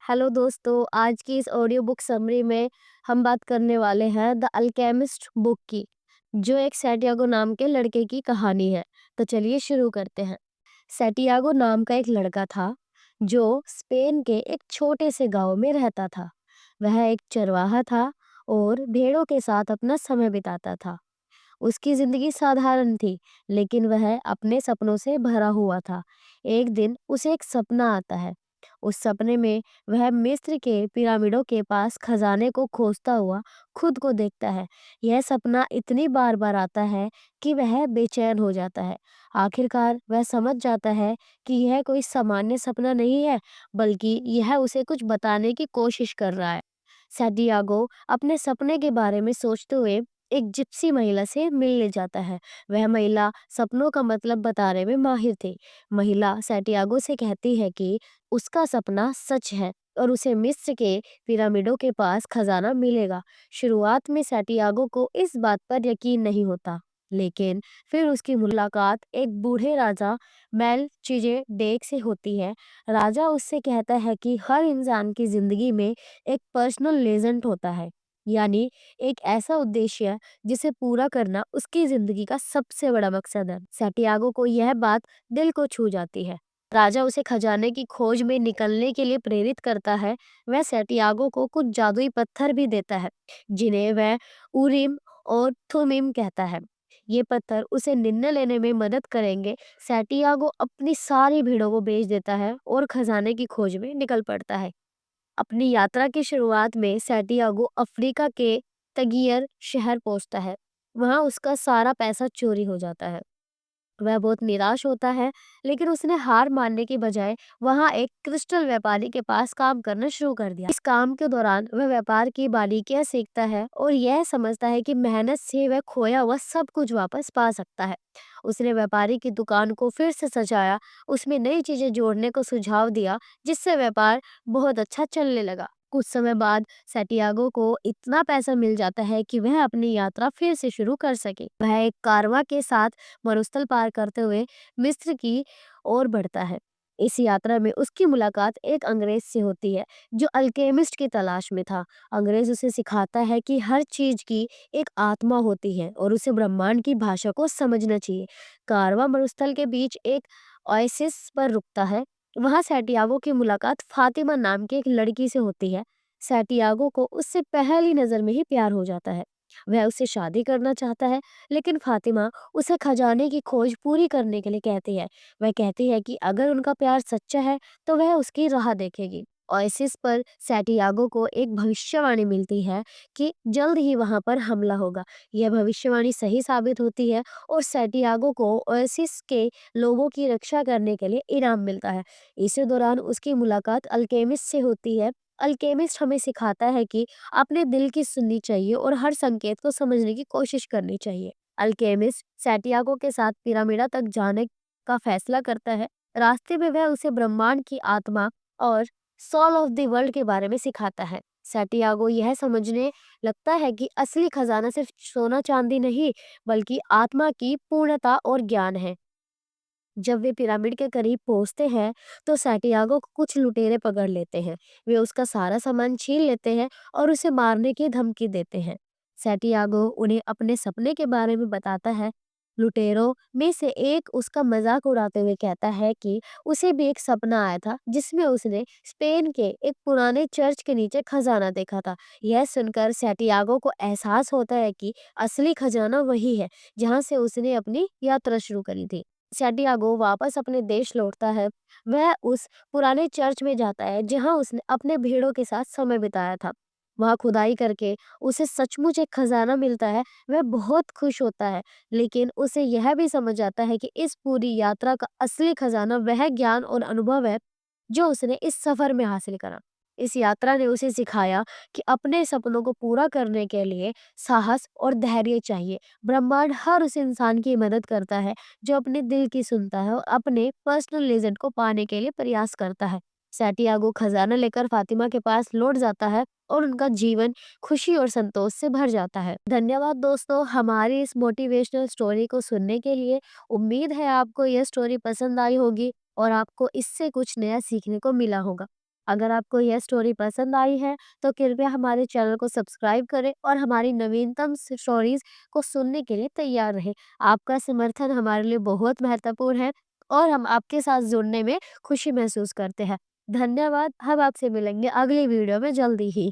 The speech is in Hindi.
हेलो दोस्तों, आज की इस ऑडियो बुक समरी में हम बात करने वाले हैं द अल्केमिस्ट बुक की, जो एक सैंटियागो नाम के लड़के की कहानी है। तो चलिए शुरू करते हैं। सैंटियागो नाम का एक लड़का था, जो स्पेन के एक छोटे से गांव में रहता था। वह एक चरवाहा था और भेड़ों के साथ अपना समय बिताता था। उसकी जिंदगी साधारण थी, लेकिन वह अपने सपनों से भरा हुआ था। एक दिन उसे एक सपना आता है। उस सपने में वह मिस्र के पिरामिडों के पास खजाने को खोजता हुआ खुद को देखता है। यह सपना इतनी बार बार आता है कि वह बेचैन हो जाता है। आखिरकार वह समझ जाता है कि यह कोई सामान्य सपना नहीं है, बल्कि यह उसे कुछ बताने की कोशिश कर रहा है। सैंटियागो अपने सपने के बारे में सोचते हुए एक जिप्सी महिला से मिलने जाता है। वह महिला सपनों का मतलब बताने में माहिर थी। महिला सैंटियागो से कहती है कि उसका सपना सच है और उसे मिस्र के पिरामिडों के पास खजाना मिलेगा। शुरुआत में सैंटियागो को इस बात पर यकीन नहीं होता, लेकिन फिर उसकी मुलाकात एक बूढ़े राजा मेलचिजेडेक से होती है। राजा उससे कहता है कि हर इंसान की जिंदगी में एक पर्सनल लेजेंड होता है, यानी एक ऐसा उद्देश्य जिसे पूरा करना उसकी जिंदगी का सबसे बड़ा मकसद है। सैंटियागो को यह बात दिल को छू जाती है। राजा उसे खजाने की खोज में निकलने के लिए प्रेरित करता है। वह सैंटियागो को कुछ जादुई पत्थर भी देता है, जिन्हें वह उरीम और थुमीम कहता है। ये पत्थर उसे निर्णय लेने में मदद करेंगे। सैंटियागो अपनी सारी भीड़ों को बेच देता है और खजाने की खोज में निकल पड़ता है। अपनी यात्रा की शुरुआत में सैंटियागो अफ्रीका के तगियर शहर पहुंचता है। वहां उसका सारा पैसा चोरी हो जाता है। वह बहुत निराश होता है, लेकिन उसने हार मानने की बजाय वहां एक क्रिस्टल व्यापारी के पास काम करना शुरू कर दिया। इस काम के दौरान वह व्यापार की बारीकियां सीखता है और यह समझता है कि मेहनत से वह खोया हुआ सब कुछ वापस पा सकता है। उसने व्यापारी की दुकान को फिर से सजाया, उसमें नई चीजें जोड़ने को सुझाव दिया, जिससे व्यापार बहुत अच्छा चलने लगा। कुछ समय बाद सैंटियागो को इतना पैसा मिल जाता है कि वह अपनी यात्रा फिर से शुरू कर सके। वह एक कारवां के साथ मरुस्थल पार करते हुए मिस्र की ओर बढ़ता है। इस यात्रा में उसकी मुलाकात एक अंग्रेज से होती है, जो अल्केमिस्ट की तलाश में था। अंग्रेज उसे सिखाता है कि हर चीज की एक आत्मा होती है और उसे ब्रह्मांड की भाषा को समझना चाहिए। कारवां मरुस्थल के बीच एक ओएसिस पर रुकता है। वहां सैंटियागो की मुलाकात फातिमा नाम की एक लड़की से होती है। सैंटियागो को उससे पहली नजर में ही प्यार हो जाता है। वह उससे शादी करना चाहता है, लेकिन फातिमा उसे खजाने की खोज पूरी करने के लिए कहती है। वह कहती है कि अगर उनका प्यार सच्चा है तो वह उसकी राह देखेगी। ओएसिस पर सैंटियागो को एक भविष्यवाणी मिलती है कि जल्द ही वहां पर हमला होगा। यह भविष्यवाणी सही साबित होती है और सैंटियागो को ओएसिस के लोगों की रक्षा करने के लिए इनाम मिलता है। इसी दौरान उसकी मुलाकात अल्केमिस्ट से होती है। अल्केमिस्ट हमें सिखाता है कि अपने दिल की सुननी चाहिए और हर संकेत को समझने की कोशिश करनी चाहिए। अल्केमिस्ट सैंटियागो के साथ पिरामिडा तक जाने का फैसला करता है। रास्ते में वह उसे ब्रह्मांड की आत्मा और सोल ऑफ द वर्ल्ड के बारे में सिखाता है। सैंटियागो यह समझने लगता है कि असली खजाना सिर्फ सोना चांदी नहीं, बल्कि आत्मा की पूर्णता और ज्ञान है। जब वे पिरामिड के करीब पहुंचते हैं, तो सैंटियागो को कुछ लुटेरे पकड़ लेते हैं। वे उसका सारा सामान छीन लेते हैं और उसे मारने की धमकी देते हैं। सैंटियागो उन्हें अपने सपने के बारे में बताता है। लुटेरों में से एक उसका मजाक उड़ाते हुए कहता है कि उसे भी एक सपना आया था, जिसमें उसने स्पेन के एक पुराने चर्च के नीचे खजाना देखा था। यह सुनकर सैंटियागो को एहसास होता है कि असली खजाना वही है, जहां से उसने अपनी यात्रा शुरू करी थी। सैंटियागो वापस अपने देश लौटता है। वह उस पुराने चर्च में जाता है जहां उसने अपने भेड़ों के साथ समय बिताया था। वहां खुदाई करके उसे सचमुच एक खजाना मिलता है। वह बहुत खुश होता है, लेकिन उसे यह भी समझ आता है कि इस पूरी यात्रा का असली खजाना वह ज्ञान और अनुभव है जो उसने इस सफर में हासिल करा। इस यात्रा ने उसे सिखाया कि अपने सपनों को पूरा करने के लिए साहस और धैर्य चाहिए। ब्रह्मांड हर उस इंसान की मदद करता है जो अपने दिल की सुनता है और अपने पर्सनल लेजेंड को पाने के लिए प्रयास करता है। सैंटियागो खजाना लेकर फातिमा के पास लौट जाता है और उनका जीवन खुशी और संतोष से भर जाता है। धन्यवाद दोस्तों, हमारी इस मोटिवेशनल स्टोरी को सुनने के लिए। उम्मीद है आपको यह स्टोरी पसंद आई होगी और आपको इससे कुछ नया सीखने को मिला होगा। अगर आपको यह स्टोरी पसंद आई है तो कृपया हमारे चैनल को सब्सक्राइब करें और हमारी नवीनतम स्टोरीज को सुनने के लिए तैयार रहें। आपका समर्थन हमारे लिए बहुत महत्वपूर्ण है और हम आपके साथ जुड़ने में खुशी महसूस करते हैं। धन्यवाद। हम आपसे मिलेंगे अगली वीडियो में जल्दी ही।